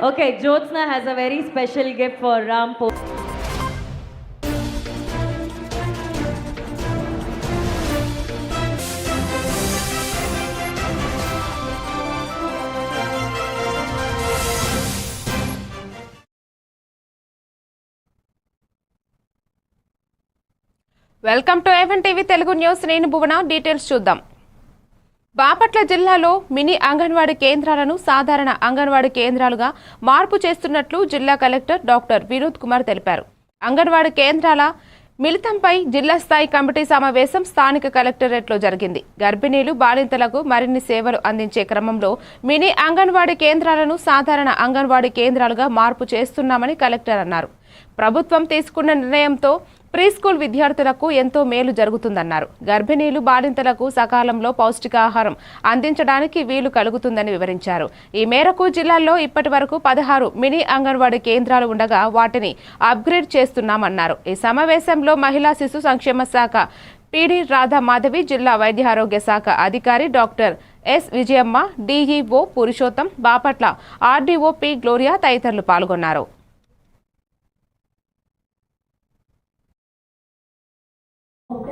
Okay, Jyotsna has a very special gift for Ram. Welcome to A1 TV Telugu news. నేను భువన. Details చూద్దాం. బాపట్ల జిల్లాలో mini anganwadi కేంద్రాలను సాధారణ అంగన్వాడీ కేంద్రాలుగా మార్పు చేస్తున్నట్లు జిల్లా కలెక్టర్ డాక్టర్ వినోద్ కుమార్ తెలిపారు. అంగన్వాడీ కేంద్రాల మిళితంపై జిల్లా స్థాయి కమిటీ సమావేశం స్థానిక కలెక్టరేట్లో జరిగింది. గర్భిణీలు, బాలింతలకు మరిన్ని సేవలు అందించే క్రమంలో మినీ అంగన్వాడీ కేంద్రాలను సాధారణ అంగన్వాడీ కేంద్రాలుగా మార్పు చేస్తున్నామని కలెక్టర్ అన్నారు. ప్రభుత్వం తీసుకున్న నిర్ణయంతో ప్రీ స్కూల్ విద్యార్థులకు ఎంతో మేలు జరుగుతుందన్నారు. గర్భిణీలు, బాలింతలకు సకాలంలో పౌష్టికాహారం అందించడానికి వీలు కలుగుతుందని వివరించారు. ఈ మేరకు జిల్లాలో ఇప్పటి వరకు 16 మినీ అంగన్వాడీ కేంద్రాలు ఉండగా వాటిని అప్గ్రేడ్ చేస్తున్నామన్నారు. ఈ సమావేశంలో మహిళా శిశు సంక్షేమ శాఖ పీడీ రాధా మాధవి, జిల్లా వైద్య ఆరోగ్య శాఖ అధికారి doctor yes Vijayamma, DEO Purushottam, Bapatla RDO P Gloria తదితరులు పాల్గొన్నారు.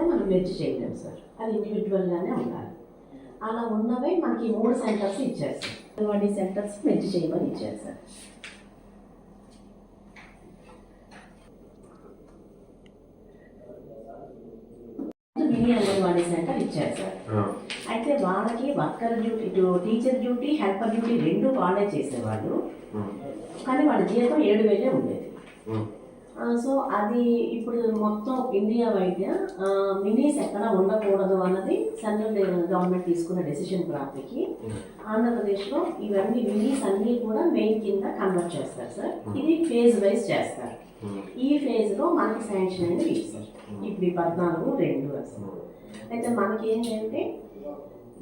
మనం మెర్జ్ చేయలేం సార్, అది ఇండివిజువల్గానే ఉండాలి. అలా ఉన్నవే మనకి 3 సెంటర్స్ ఇచ్చారు సార్. అంగన్వాడీ సెంటర్స్ మెర్జ్ చేయమని ఇచ్చారు సార్. మినీ అంగన్వాడీ సెంటర్ ఇచ్చారు సార్. అయితే వాళ్ళకి worker duty, teacher duty, helper duty 2 వాళ్ళే చేసేవాళ్ళు. కానీ వాళ్ళ జీతం 7,000 ఉండేది. సో అది ఇప్పుడు మొత్తం ఇండియా వైద్య మినీస్ ఎక్కడ ఉండకూడదు అన్నది సెంట్రల్ గవర్నమెంట్ తీసుకున్న డెసిషన్ ప్రాప్తికి ఆంధ్రప్రదేశ్లో ఇవన్నీ మినీస్ అన్నీ కూడా మెయిన్ కింద కన్వర్ట్ చేస్తారు సార్. ఇది ఫేజ్ వైజ్ చేస్తారు. ఈ ఫేజ్లో మనకి శాంక్షన్ అనేది ఇస్తారు. ఇప్పుడు 14-2 అసలు. అయితే మనకి ఏంటంటే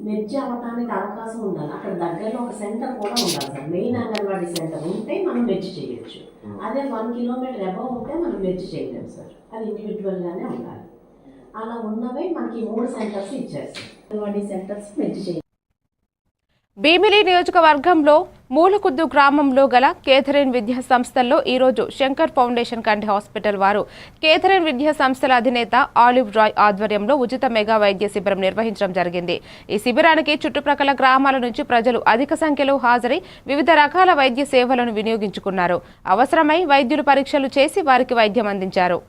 మెర్జ్ అవ్వటానికి అవకాశం ఉండాలి. అక్కడ దగ్గరలో ఒక సెంటర్ కూడా ఉండాలి సార్. మెయిన్ అంగన్వాడీ సెంటర్ ఉంటే మనం మెర్జ్ చేయొచ్చు. అదే 1 కిలోమీటర్ అబవ్ ఉంటే మనం మెర్జ్ చేయలేము సార్, అది ఇండివిజువల్గానే ఉండాలి. అలా ఉన్నవే మనకి 3 సెంటర్స్ ఇచ్చారు సార్. అంగన్వాడీ సెంటర్స్ మెర్జ్ చేయాలి. భీమిలి నియోజకవర్గంలో మూలకుద్దు గ్రామంలో గల కేథరిన్ విద్యా సంస్థల్లో ఈరోజు శంకర్ ఫౌండేషన్ కంటి హాస్పిటల్ వారు కేథరిన్ విద్యా సంస్థల అధినేత ఆలివ్ రాయ్ ఆధ్వర్యంలో ఉచిత మెగా వైద్య శిబిరం నిర్వహించడం జరిగింది. ఈ శిబిరానికి చుట్టుప్రక్కల గ్రామాల నుంచి ప్రజలు అధిక సంఖ్యలో హాజరై వివిధ రకాల వైద్య సేవలను వినియోగించుకున్నారు. అవసరమై వైద్యులు పరీక్షలు చేసి వారికి వైద్యం అందించారు.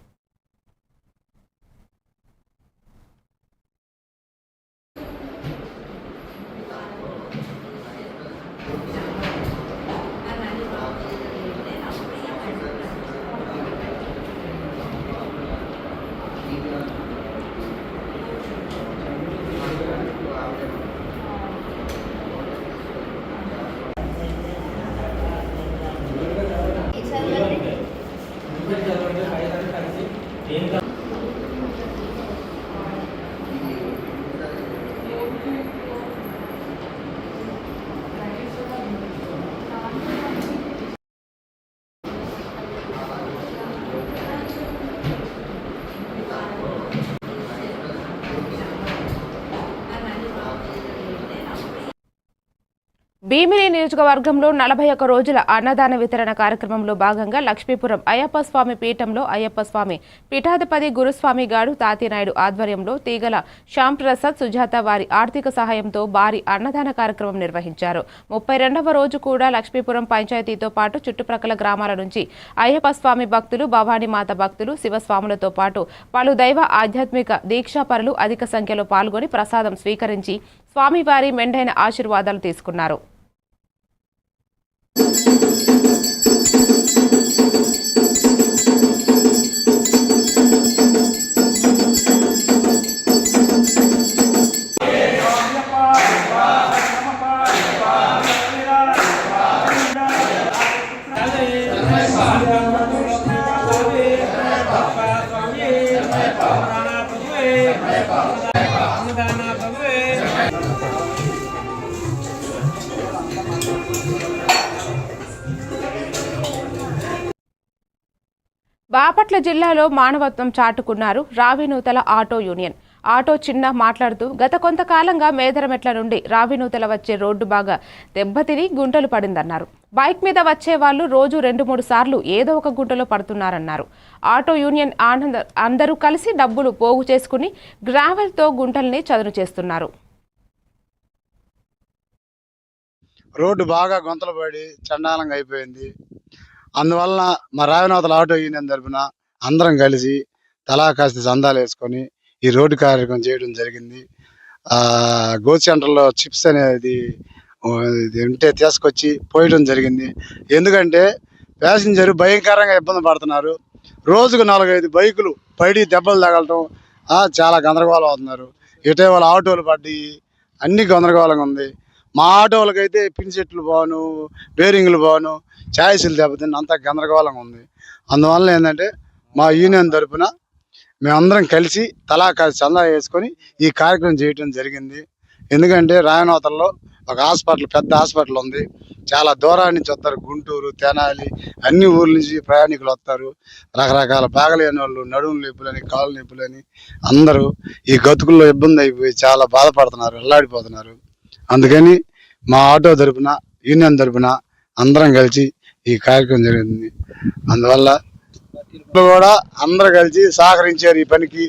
భీమిలి నియోజకవర్గంలో 41 రోజుల అన్నదాన వితరణ కార్యక్రమంలో భాగంగా లక్ష్మీపురం అయ్యప్ప స్వామి పీఠంలో అయ్యప్ప స్వామి పీఠాధిపతి గురుస్వామి గారు తాతినాయుడు ఆధ్వర్యంలో తీగల శ్యాంప్రసాద్, సుజాత వారి ఆర్థిక సహాయంతో భారీ అన్నదాన కార్యక్రమం నిర్వహించారు. 32వ రోజు కూడా లక్ష్మీపురం పంచాయతీతో పాటు చుట్టుప్రక్కల గ్రామాల నుంచి అయ్యప్ప స్వామి భక్తులు, భవానీమాత భక్తులు, శివస్వాములతో పాటు పలు దైవ ఆధ్యాత్మిక దీక్షాపరులు అధిక సంఖ్యలో పాల్గొని ప్రసాదం స్వీకరించి స్వామివారి మెండైన ఆశీర్వాదాలు తీసుకున్నారు. బాపట్ల జిల్లాలో మానవత్వం చాటుకున్నారు రావినూతల ఆటో యూనియన్. ఆటో చిన్న మాట్లాడుతూ గత కొంతకాలంగా మేదరమెట్ల నుండి రావినూతల వచ్చే రోడ్డు బాగా దెబ్బతిని గుంటలు పడిందన్నారు. బైక్ మీద వచ్చే వాళ్ళు రోజు 2-3 సార్లు ఏదో ఒక గుంటలో పడుతున్నారన్నారు. ఆటో యూనియన్ అందరూ కలిసి డబ్బులు పోగు చేసుకుని గ్రావెల్తో గుంటల్ని చదును చేస్తున్నారు. రోడ్డు బాగా గుంతలు పడి చండాలంగా అయిపోయింది. అందువలన మా రావినవతల ఆటో యూనియన్ తరపున అందరం కలిసి తలా కాస్త చందాలు వేసుకొని ఈ రోడ్డు కార్యక్రమం చేయడం జరిగింది. గోత్ సెంటర్లో చిప్స్ అనేది ఉంటే తీసుకొచ్చి పోయడం జరిగింది. ఎందుకంటే ప్యాసింజర్ భయంకరంగా ఇబ్బంది పడుతున్నారు. రోజుకు 4-5 బైకులు పడి దెబ్బలు తగలటం చాలా గందరగోళం అవుతున్నారు. ఇటీవల ఆటోలు పడ్డాయి, అన్ని గందరగోళంగా ఉంది. మా ఆటోలకైతే పిన్ సెట్లు బాను, బేరింగ్లు బాను, ఛాయిస్లు దెబ్బతిని అంతా గందరగోళంగా ఉంది. అందువల్ల ఏంటంటే మా యూనియన్ తరఫున మేమందరం కలిసి తలా కాసి చందా వేసుకొని ఈ కార్యక్రమం చేయడం జరిగింది. ఎందుకంటే రాయనవతల్లో ఒక హాస్పిటల్, పెద్ద హాస్పిటల్ ఉంది. చాలా దూరాన్ని నుంచి వస్తారు. గుంటూరు, తెనాలి అన్ని ఊర్ల నుంచి ప్రయాణికులు వస్తారు. రకరకాల బాగలేని వాళ్ళు, నడుము నొప్పులని, కాళ్ళు నొప్పులని అందరూ ఈ గతుకుల్లో ఇబ్బంది అయిపోయి చాలా బాధపడుతున్నారు, అల్లాడిపోతున్నారు. అందుకని మా ఆటో తరపున, యూనియన్ తరపున అందరం కలిసి ఈ కార్యక్రమం జరిగింది. అందువల్ల కూడా అందరూ కలిసి సహకరించారు ఈ పనికి.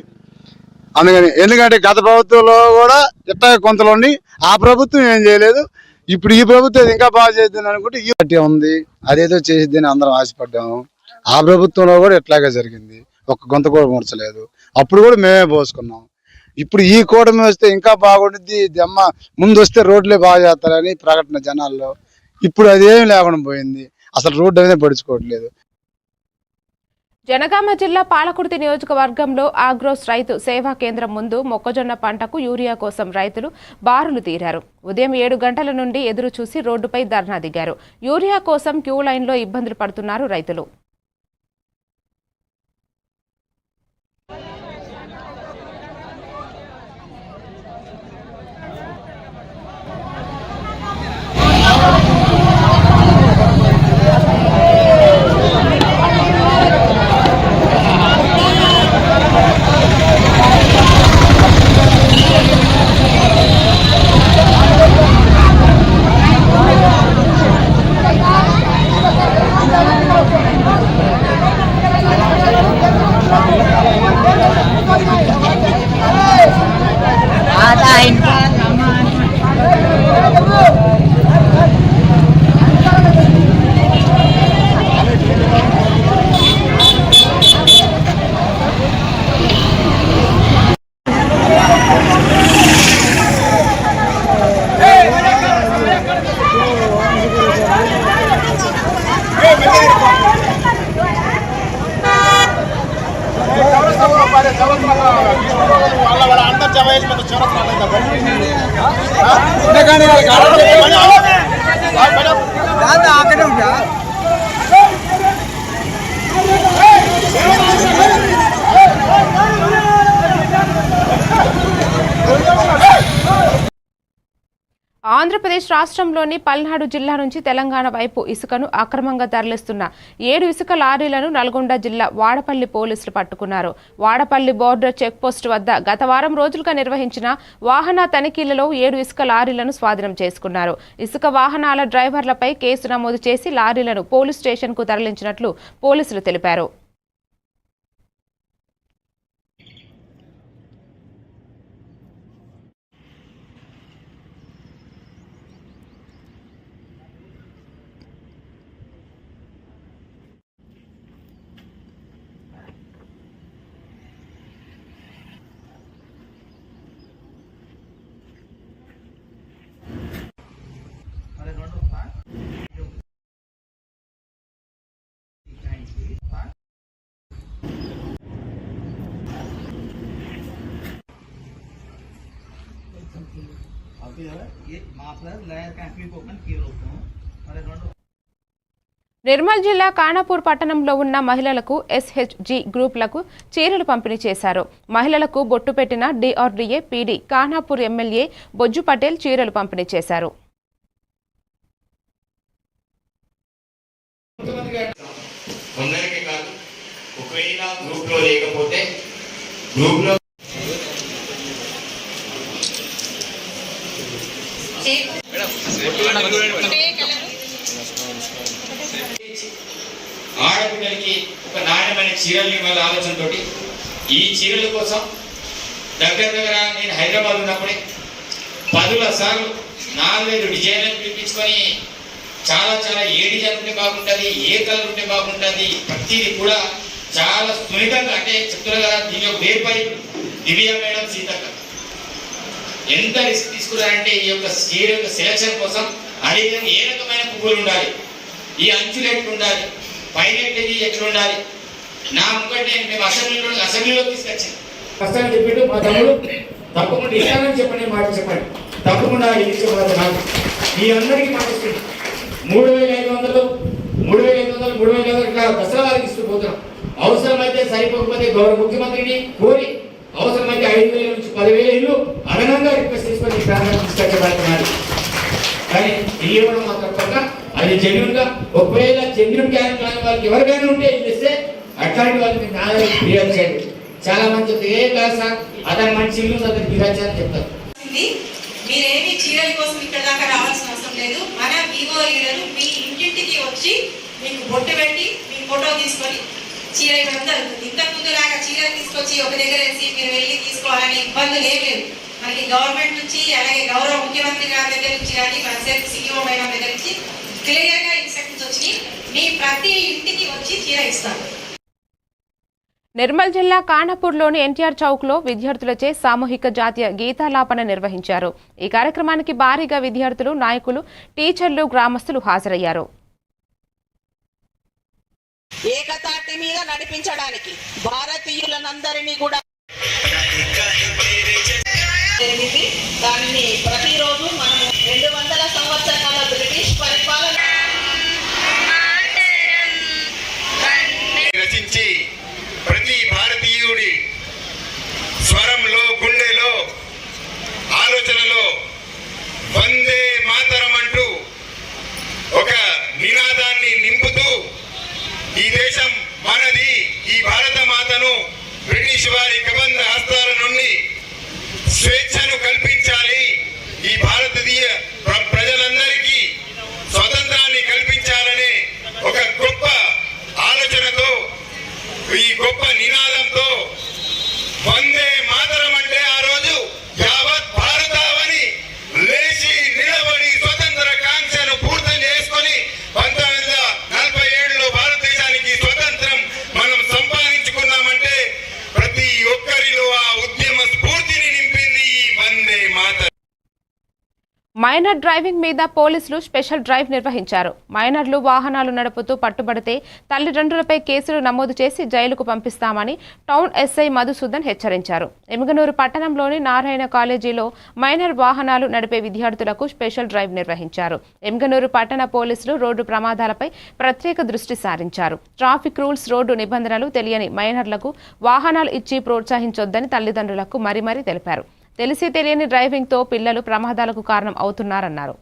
అందుకని ఎందుకంటే గత ప్రభుత్వంలో కూడా ఇట్లా కొంతలో ఉండి ఆ ప్రభుత్వం ఏం చేయలేదు. ఇప్పుడు ఈ ప్రభుత్వం ఇంకా బాగా చేద్దాం అనుకుంటే ఈ పార్టీ ఉంది, అదేదో చేసిద్దని అందరం ఆశపడ్డాము. ఆ ప్రభుత్వంలో కూడా ఇట్లాగే జరిగింది, ఒక్క గొంత కూడా ముడచలేదు. అప్పుడు కూడా మేమే పోసుకున్నాం. ఇప్పుడు ఈ కూటమి వస్తే ఇంకా బాగుంటుంది, దెమ్మ ముందు వస్తే రోడ్లే బాగా చేస్తారని ప్రకటన జనాల్లో. ఇప్పుడు అదేమి లేకుండా పోయింది, అసలు రోడ్డు అనేది పడుచుకోవట్లేదు. జనగామ జిల్లా పాలకుర్తి నియోజకవర్గంలో ఆగ్రోస్ రైతు సేవా కేంద్రం ముందు మొక్కజొన్న పంటకు యూరియా కోసం రైతులు బారులు తీరారు. ఉదయం 7 గంటల నుండి ఎదురు చూసి రోడ్డుపై ధర్నా దిగారు. యూరియా కోసం క్యూ లైన్లో ఇబ్బందులు పడుతున్నారు రైతులు. ఆంధ్రప్రదేశ్ రాష్ట్రంలోని పల్నాడు జిల్లా నుంచి తెలంగాణ వైపు ఇసుకను అక్రమంగా తరలిస్తున్న 7 ఇసుక లారీలను నల్గొండ జిల్లా వాడపల్లి పోలీసులు పట్టుకున్నారు. వాడపల్లి బోర్డర్ చెక్పోస్ట్ వద్ద గత వారం రోజులుగా నిర్వహించిన వాహన తనిఖీలలో 7 ఇసుక లారీలను స్వాధీనం చేసుకున్నారు. ఇసుక వాహనాల డ్రైవర్లపై కేసు నమోదు చేసి లారీలను పోలీస్ స్టేషన్కు తరలించినట్లు పోలీసులు తెలిపారు. నిర్మల్ జిల్లా ఖానాపూర్ పట్టణంలో ఉన్న మహిళలకు SHG గ్రూపులకు చీరలు పంపిణీ చేశారు. మహిళలకు బొట్టు పెట్టిన DRDA PD Khanapur MLA Bojju Patel చీరలు పంపిణీ చేశారు. ఆడపిల్లలకి ఒక నాణ్యమైన చీరలు ఇవ్వాల ఆలోచనతోటి ఈ చీరల కోసం దగ్గర నేను హైదరాబాద్ ఉన్నప్పుడే 10 సార్లు 4-5 డిజైన్లు పిలిపించుకొని చాలా ఏ డిజైన్ ఉంటే బాగుంటుంది, ఏ కలర్ ఉంటే బాగుంటుంది, ప్రతిదీ కూడా చాలా సున్నితంగా అంటే చెప్తున్నారు కదా. దీని యొక్క వేపై దివ్య మేడం సీతక్క ఎంత రిస్క్ తీసుకున్నారంటే ఈ యొక్క చీర యొక్క సెలక్షన్ కోసం. అదేవిధంగా ఏ రకమైన పువ్వులు ఉండాలి, ఈ అంచులు ఎట్లు ఉండాలి, పైన ఎట్లు ఉండాలి. నా ముక్కటే మేము అసెంబ్లీలో తీసుకొచ్చాను. కష్టాన్ని చెప్పాడు మా తమ్ముడు, తప్పకుండా ఇస్తానని చెప్పండి, మాట చెప్పండి, తప్పకుండా ఇచ్చేవారు నాకు. మీ అందరికీ మాట ఇస్తుంది. 3,500 ఇట్లా దసరా వారికి ఇస్తూ పోతున్నాం. అవసరమైతే సరిపోకపోతే గౌరవ ముఖ్యమంత్రిని కోరి అవసరమైతే 5,000 నుంచి 10,000 ఇల్లు అదనంగా రిక్వెస్ట్ తీసుకొని ప్రాంతాన్ని తీసుకొచ్చబడుతున్నారు. కానీ ఇల్లు ఇవ్వడం మాత్రం పక్క అది జెన్యున్ గా. ఒకవేళ జెన్యున్ క్యారెక్టర్ కాని వాళ్ళకి ఎవరికైనా ఉంటే ఇల్లు ఇస్తే అట్లాంటి వాళ్ళకి నా ఫిర్యాదు చేయండి. చాలా మంది చెప్తే ఏ కాదు సార్ అతను మంచి ఇల్లు అతను ఫిర్యాదు చేయాలని చెప్తారు. మీరేమి చీరల కోసం ఇక్కడ దాకా రావాల్సిన అవసరం లేదు. మన వివో లీడరు మీ ఇంటింటికి వచ్చి మీకు బొట్టు పెట్టి మీ ఫోటో తీసుకొని చీర ఇవ్వడం జరుగుతుంది. ఇంతకు ముందు లాగా చీరలు తీసుకొచ్చి ఒక దగ్గర వేసి మీరు వెళ్ళి తీసుకోవాలనే ఇబ్బందులు ఏం లేదు. మనకి గవర్నమెంట్ నుంచి అలాగే గౌరవ ముఖ్యమంత్రి గారి దగ్గర నుంచి కానీ మన సెల్ఫ్ సీఈఓ మేడం దగ్గర నుంచి క్లియర్గా ఇన్స్ట్రక్షన్స్ వచ్చి మీ ప్రతి ఇంటికి వచ్చి చీర ఇస్తారు. నిర్మల్ జిల్లా కానాపూర్లోని ఎన్టీఆర్ చౌక్లో విద్యార్థులచే సామూహిక జాతీయ గీతాలాపన నిర్వహించారు. ఈ కార్యక్రమానికి భారీగా విద్యార్థులు, నాయకులు, టీచర్లు, గ్రామస్తులు హాజరయ్యారు. ఏకతాటి మీద నడిపించడానికి భారతీయులందరినీ కూడా దాన్ని ప్రతిరోజు మనం 200 సంవత్సరాల బ్రిటిష్ పరిపాలన రచించి ప్రతి భారతీయుడి స్వరంలో, గుండెలో, ఆలోచనలో వందే మాతరం అంటూ ఒక నినాదాన్ని నింపుతూ ఈ దేశం మనది, ఈ భారత మాతను బ్రిటిష్ వారి కబంధ హస్తాల నుండి స్వేచ్ఛను కల్పించాలి, ఈ భారతీయ ప్రజలందరికీ స్వతంత్రాన్ని కల్పించాలనే ఒక గొప్ప ఆలోచనతో, ఈ గొప్ప నినాదంతో వందే మాతరం అంటే ఆ రోజు యావత్ భారతావని లేచి నిలబడి స్వతంత్ర కాంక్షను పూర్తం చేసుకొని 1947లో భారతదేశానికి స్వతంత్రం మనం సంపాదించుకున్నామంటే ప్రతి ఒక్కరిలో ఆ ఉద్యమ స్ఫూర్తిని నింపింది ఈ వందే మాతరం. మైనర్ డ్రైవింగ్ మీద పోలీసులు స్పెషల్ డ్రైవ్ నిర్వహించారు. మైనర్లు వాహనాలు నడుపుతూ పట్టుబడితే తల్లిదండ్రులపై కేసులు నమోదు చేసి జైలుకు పంపిస్తామని టౌన్ ఎస్ఐ మధుసూదన్ హెచ్చరించారు. ఎమ్గనూరు పట్టణంలోని నారాయణ కాలేజీలో మైనర్ వాహనాలు నడిపే విద్యార్థులకు స్పెషల్ డ్రైవ్ నిర్వహించారు. ఎమ్గనూరు పట్టణ పోలీసులు రోడ్డు ప్రమాదాలపై ప్రత్యేక దృష్టి సారించారు. ట్రాఫిక్ రూల్స్, రోడ్డు నిబంధనలు తెలియని మైనర్లకు వాహనాలు ఇచ్చి ప్రోత్సహించొద్దని తల్లిదండ్రులకు మరీ తెలిపారు. తెలిసి తెలియని డ్రైవింగ్తో పిల్లలు ప్రమాదాలకు కారణం అవుతున్నారన్నారు.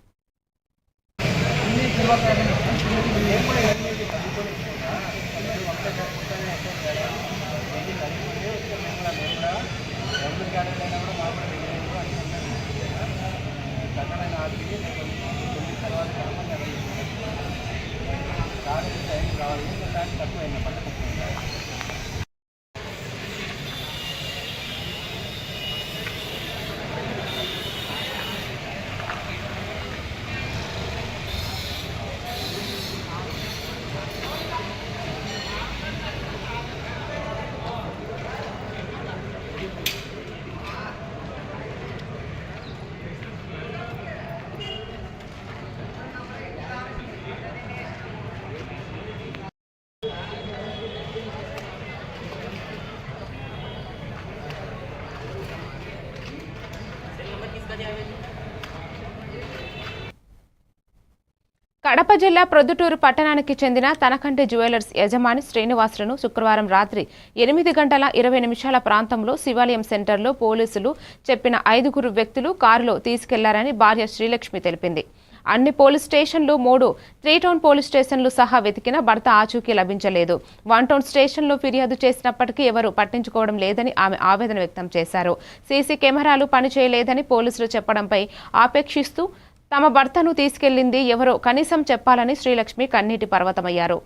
కడప జిల్లా ప్రొద్దుటూరు పట్టణానికి చెందిన తనకంటి జ్యువెలర్స్ యజమాని శ్రీనివాసులను శుక్రవారం రాత్రి 8:20 ప్రాంతంలో శివాలయం సెంటర్లో పోలీసులు చెప్పిన 5 వ్యక్తులు కారులో తీసుకెళ్లారని భార్య శ్రీలక్ష్మి తెలిపింది. అన్ని పోలీస్ స్టేషన్లు 3 3 టౌన్ పోలీస్ స్టేషన్లు సహా వెతికిన భర్త ఆచూకీ లభించలేదు. 1 టౌన్ స్టేషన్లో ఫిర్యాదు చేసినప్పటికీ ఎవరూ పట్టించుకోవడం లేదని ఆమె ఆవేదన వ్యక్తం చేశారు. సీసీ కెమెరాలు పనిచేయలేదని పోలీసులు చెప్పడంపై ఆపేక్షిస్తూ తమ భర్తను తీసుకెళ్లింది ఎవరో కనీసం చెప్పాలని శ్రీలక్ష్మి కన్నీటి పర్వతమయ్యారు.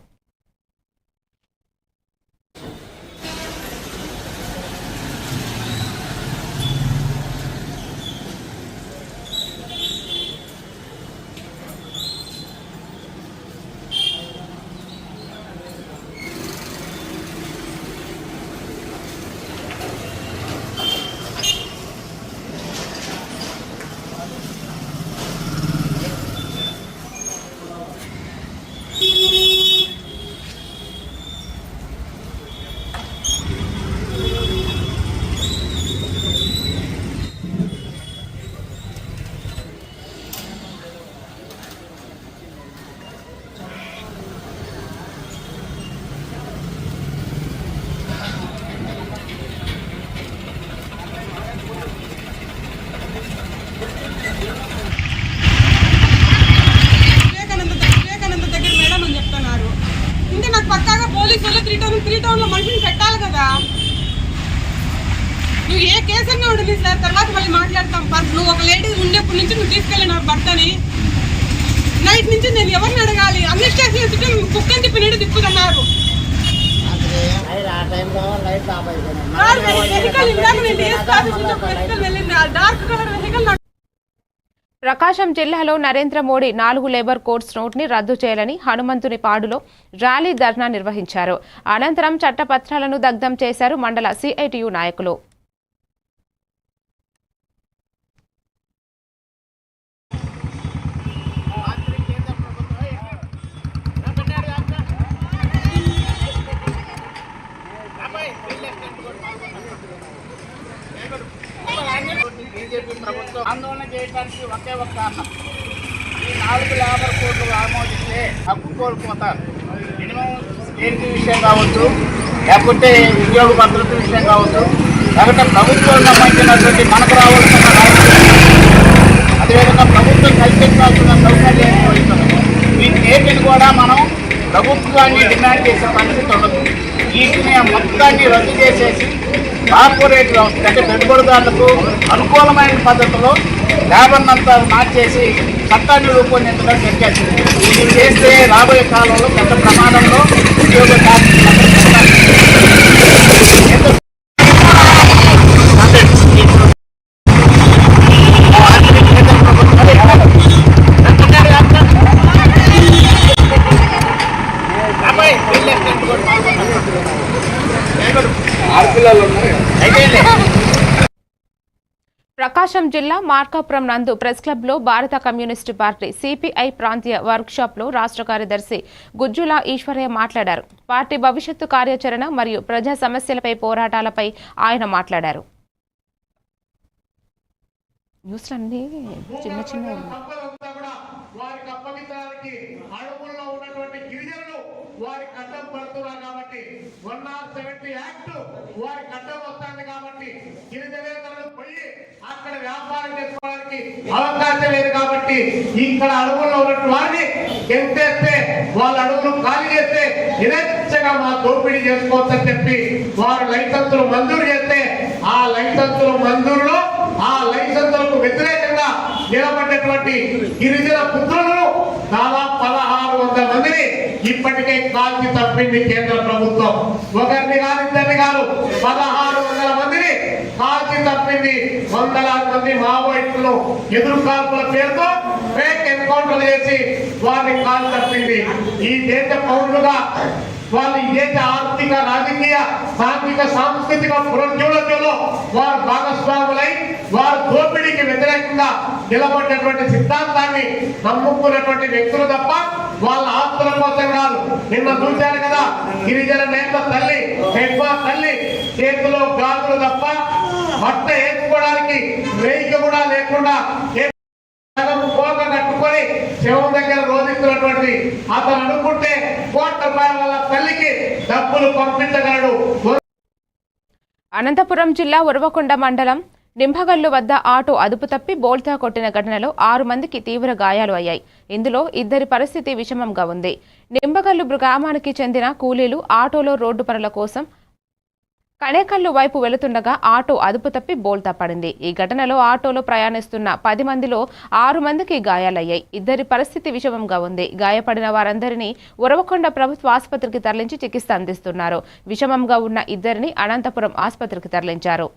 వివేకానంద దగ్గర మేడం అని చెప్తున్నారు. ఇంకా నాకు పక్కాగా పోలీసు వాళ్ళు 3 టౌన్లో మనిషిని పెట్టాలి కదా. నువ్వు ఏ కేసు అన్నా ఉండదు సార్, తర్వాత మళ్ళీ మాట్లాడతాం. నువ్వు ఒక లేడీ ఉండేప్పటి నుంచి నువ్వు తీసుకెళ్ళి నా భర్తని నైట్ నుంచి నేను ఎవరిని అడగాలి? అన్ని స్టేషన్ చుట్టూ కుక్కని తిప్పినట్టు తిప్పుతున్నారు. ప్రకాశం జిల్లాలో నరేంద్ర మోడీ 4 లేబర్ కోడ్స్ నోట్ని రద్దు చేయాలని హనుమంతుని పాడులో ర్యాలీ ధర్నా నిర్వహించారు. అనంతరం చట్టపత్రాలను దగ్ధం చేశారు మండల సిఐటియు నాయకులు. బీజేపీ ప్రభుత్వం ఆందోళన చేయడానికి ఒకే ఒక కారణం, ఈ 4 లేబర్ కోడ్లు ఆమోదిస్తే హక్కు కోల్పోతారు. మినిమం స్కేలింగ్ విషయం కావచ్చు, లేకపోతే ఉద్యోగ భద్రత విషయం కావచ్చు, లేకపోతే ప్రభుత్వం సంబంధించినటువంటి మనకు రావాల్సిన అదేవిధంగా ప్రభుత్వం కల్పించాల్సిన సౌకర్యాలు వీటిని కూడా మనం ప్రభుత్వాన్ని డిమాండ్ చేసే పరిస్థితి ఉండదు. వీటిని మొత్తాన్ని రద్దు చేసేసి కార్పొరేట్ వ్యవస్థ అంటే పెట్టుబడిదారులకు అనుకూలమైన పద్ధతిలో లేబర్ అంతా మార్చేసి చట్టాన్ని రూపొందించడం జరిగేది. ఇది చేస్తే రాబోయే కాలంలో పెద్ద ప్రమాదంలో ఉద్యోగ ప్రకాశం జిల్లా మార్కాపురం నందు ప్రెస్ క్లబ్లో భారత కమ్యూనిస్టు పార్టీ సిపిఐ ప్రాంతీయ వర్క్షాప్లో రాష్ట్ర కార్యదర్శి గుజ్జుల ఈశ్వరయ్య మాట్లాడారు. పార్టీ భవిష్యత్తు కార్యాచరణ మరియు ప్రజా సమస్యలపై పోరాటాలపై ఆయన మాట్లాడారు. న్యూస్లన్నీ చిన్న చిన్న వారికి అప్పగించడానికి అడుగుల్లో ఉన్నటువంటి గిరిజనులు వారికి అడ్డం పడుతున్నారు కాబట్టి 170 యాక్ట్ వారికి అడ్డం వస్తుంది కాబట్టి గిరిజనేతరులు పోయి అక్కడ వ్యాపారం చేసుకోవడానికి అవకాశం లేదు కాబట్టి ఇక్కడ అడుగుల్లో ఉన్నట్టు వారిని ఎంతేస్తే వాళ్ళ అడుగులు ఖాళీ చేస్తే యథేచ్ఛగా మా దోపిడీ చేసుకోవచ్చని చెప్పి వారు లైసెన్సులు మంజూరు చేస్తే ఆ లైసెన్సులు మంజూరులో ఆ లైసెన్సులకు వ్యతిరేకంగా నిలబడినటువంటి గిరిజన పుత్రులను దాదాపు 1600 మందిని ఇప్పటికే కాల్చి తప్పింది కేంద్ర ప్రభుత్వం. ఒకరిని కాదు, ఇద్దరిని కాదు, 1600 మందిని కాల్చి తప్పింది. వందలాది మంది మావోయిస్టులను ఎదురు కాల్పుల పేరుతో ఫేక్ ఎన్కౌంటర్లు చేసి వారిని కాల్చి తప్పింది. ఈ దేశ పౌరులుగా వాళ్ళు ఈ దేశ ఆర్థిక, రాజకీయ, సాంఘిక, సాంస్కృతిక పునరుజ్జీవనంలో వారు భాగస్వాములై వారు దోపిడీకి వ్యతిరేకంగా నిలబడినటువంటి సిద్ధాంతాన్ని నమ్ముకున్నటువంటి వ్యక్తులు తప్ప వాళ్ళ ఆస్తుల కోసం కాదు. నిన్న చూశారు కదా, గిరిజన నేత తల్లి హెడ్మా తల్లి చేతిలో గాజులు తప్ప బట్ట వేసుకోవడానికి వేయిక కూడా లేకుండా పోక కట్టుకొని శవం దగ్గర రోధిస్తున్నటువంటి అతను అనుకుంటే ₹1 వాళ్ళ తల్లికి డబ్బులు పంపించగలడు. అనంతపురం జిల్లా ఉరవకొండ మండలం నింభగల్లు వద్ద ఆటో అదుపు తప్పి బోల్తా కొట్టిన ఘటనలో 6 మందికి తీవ్ర గాయాలు అయ్యాయి. ఇందులో 2 పరిస్థితి విషమంగా ఉంది. నింభగల్లు గ్రామానికి చెందిన కూలీలు ఆటోలో రోడ్డు పనుల కోసం కణేకల్లు వైపు వెళుతుండగా ఆటో అదుపు తప్పి బోల్తా పడింది. ఈ ఘటనలో ఆటోలో ప్రయాణిస్తున్న 10 మందిలో 6 మందికి గాయాలయ్యాయి. 2 పరిస్థితి విషమంగా ఉంది. గాయపడిన వారందరినీ ఉరవకొండ ప్రభుత్వ ఆసుపత్రికి తరలించి చికిత్స అందిస్తున్నారు. విషమంగా ఉన్న 2 అనంతపురం ఆసుపత్రికి తరలించారు.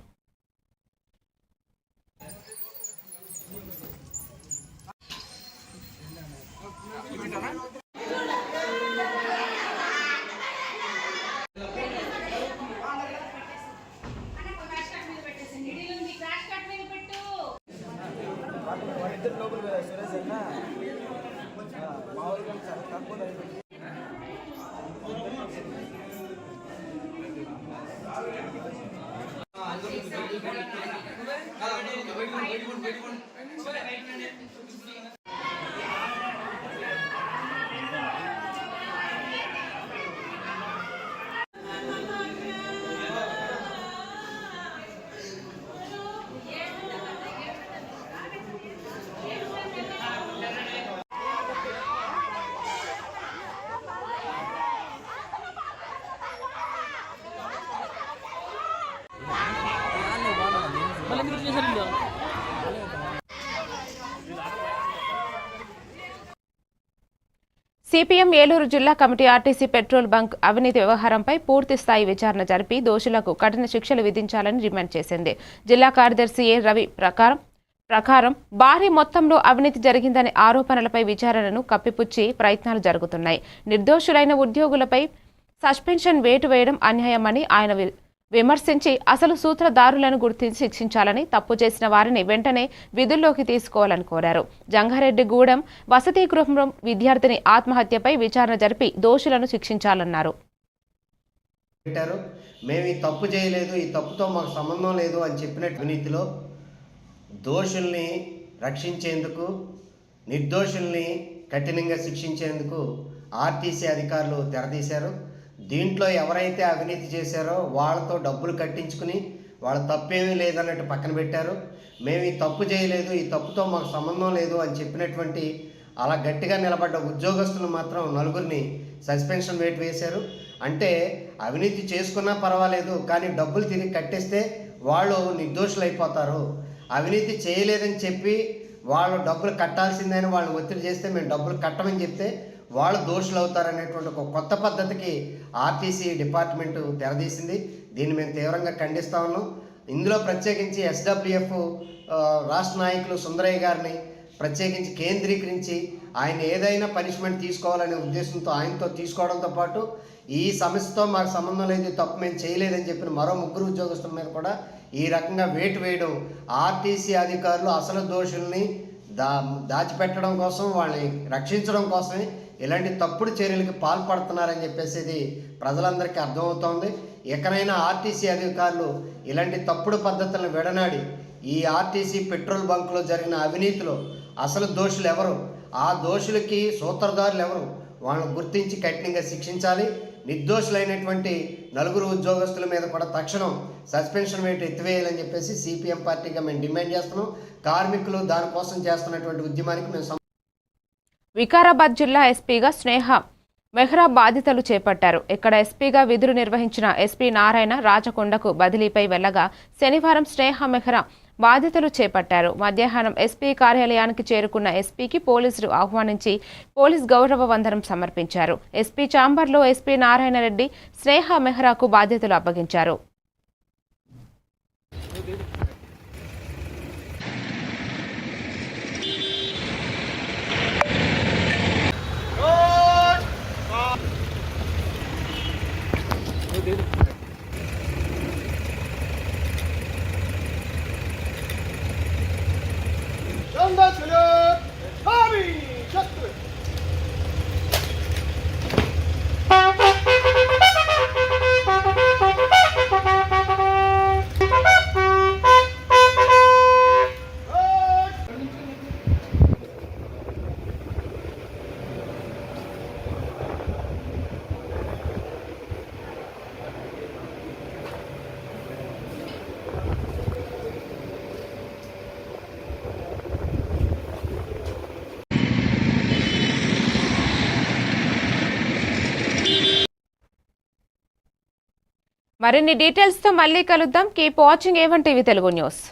సిపిఎం ఏలూరు జిల్లా కమిటీ ఆర్టీసీ పెట్రోల్ బంక్ అవినీతి వ్యవహారంపై పూర్తి స్థాయి విచారణ జరిపి దోషులకు కఠిన శిక్షలు విధించాలని డిమాండ్ చేసింది. జిల్లా కార్యదర్శి ఏ రవి ప్రకారం భారీ మొత్తంలో అవినీతి జరిగిందనే ఆరోపణలపై విచారణను కప్పిపుచ్చి ప్రయత్నాలు జరుగుతున్నాయి. నిర్దోషులైన ఉద్యోగులపై సస్పెన్షన్ వేటు వేయడం అన్యాయమని ఆయన విమర్శించి అసలు సూత్రధారులను గుర్తించి శిక్షించాలని, తప్పు చేసిన వారిని వెంటనే విధుల్లోకి తీసుకోవాలని కోరారు. జంగారెడ్డిగూడెం వసతి గృహం విద్యార్థిని ఆత్మహత్యపై విచారణ జరిపి దోషులను శిక్షించాలన్నారు. మేము ఈ తప్పు చేయలేదు, ఈ తప్పుతో మాకు సంబంధం లేదు అని చెప్పిన అవినీతిలో దోషుల్ని రక్షించేందుకు, నిర్దోషుల్ని కఠినంగా శిక్షించేందుకు ఆర్టీసీ అధికారులు తెరదీశారు. దీంట్లో ఎవరైతే అవినీతి చేశారో వాళ్ళతో డబ్బులు కట్టించుకుని వాళ్ళ తప్పేమీ లేదన్నట్టు పక్కన పెట్టారు. మేము ఈ తప్పు చేయలేదు, ఈ తప్పుతో మాకు సంబంధం లేదు అని చెప్పినటువంటి అలా గట్టిగా నిలబడ్డ ఉద్యోగస్తులు మాత్రం నలుగురిని సస్పెన్షన్ వేటు వేశారు. అంటే అవినీతి చేసుకున్నా పర్వాలేదు, కానీ డబ్బులు తిరిగి కట్టేస్తే వాళ్ళు నిర్దోషులు అయిపోతారు. అవినీతి చేయలేదని చెప్పి వాళ్ళు డబ్బులు కట్టాల్సిందని వాళ్ళని ఒత్తిడి చేస్తే మేము డబ్బులు కట్టమని చెప్తే వాళ్ళు దోషులు అవుతారనేటువంటి ఒక కొత్త పద్ధతికి ఆర్టీసీ డిపార్ట్మెంటు తెరదీసింది. దీన్ని మేము తీవ్రంగా ఖండిస్తా ఉన్నాం. ఇందులో ప్రత్యేకించి ఎస్డబ్ల్యూఎఫ్ రాష్ట్ర నాయకులు సుందరయ్య గారిని ప్రత్యేకించి కేంద్రీకరించి ఆయన ఏదైనా పనిష్మెంట్ తీసుకోవాలనే ఉద్దేశంతో ఆయనతో తీసుకోవడంతో పాటు ఈ సమస్యతో మాకు సంబంధం లేదు, తప్పు మేము చేయలేదని చెప్పిన మరో 3 ఉద్యోగస్తుల మీద కూడా ఈ రకంగా వేటు వేయడం ఆర్టీసీ అధికారులు అసలు దోషుల్ని దాచిపెట్టడం కోసం, వాళ్ళని రక్షించడం కోసమే ఇలాంటి తప్పుడు చర్యలకి పాల్పడుతున్నారని చెప్పేసి ఇది ప్రజలందరికీ అర్థమవుతోంది. ఎక్కడైనా ఆర్టీసీ అధికారులు ఇలాంటి తప్పుడు పద్ధతులను విడనాడి ఈ ఆర్టీసీ పెట్రోల్ బంకులో జరిగిన అవినీతిలో అసలు దోషులు ఎవరు, ఆ దోషులకి సూత్రధారులు ఎవరు, వాళ్ళని గుర్తించి కఠినంగా శిక్షించాలి. నిర్దోషులైనటువంటి 4 ఉద్యోగస్తుల మీద కూడా తక్షణం సస్పెన్షన్ వేటు ఎత్తివేయాలని చెప్పేసి సిపిఎం పార్టీగా మేము డిమాండ్ చేస్తున్నాం. కార్మికులు దానికోసం చేస్తున్నటువంటి ఉద్యమానికి మేము వికారాబాద్ జిల్లా ఎస్పీగా స్నేహ మెహ్రా బాధ్యతలు చేపట్టారు. ఇక్కడ ఎస్పీగా విధులు నిర్వహించిన ఎస్పీ నారాయణ రాచకొండకు బదిలీపై వెళ్లగా శనివారం స్నేహ మెహ్రా బాధ్యతలు చేపట్టారు. మధ్యాహ్నం ఎస్పీ కార్యాలయానికి చేరుకున్న ఎస్పీకి పోలీసులు ఆహ్వానించి పోలీస్ గౌరవ వందనం సమర్పించారు. ఎస్పీ ఛాంబర్లో ఎస్పీ నారాయణ రెడ్డి స్నేహ మెహ్రాకు బాధ్యతలు అప్పగించారు. మరిన్ని డీటెయిల్స్ తో మళ్ళీ కలుద్దాం. Keep watching A1 TV Telugu news.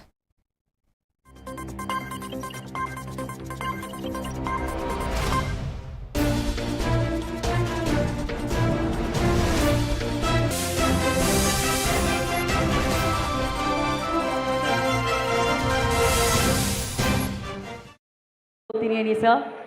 Sir.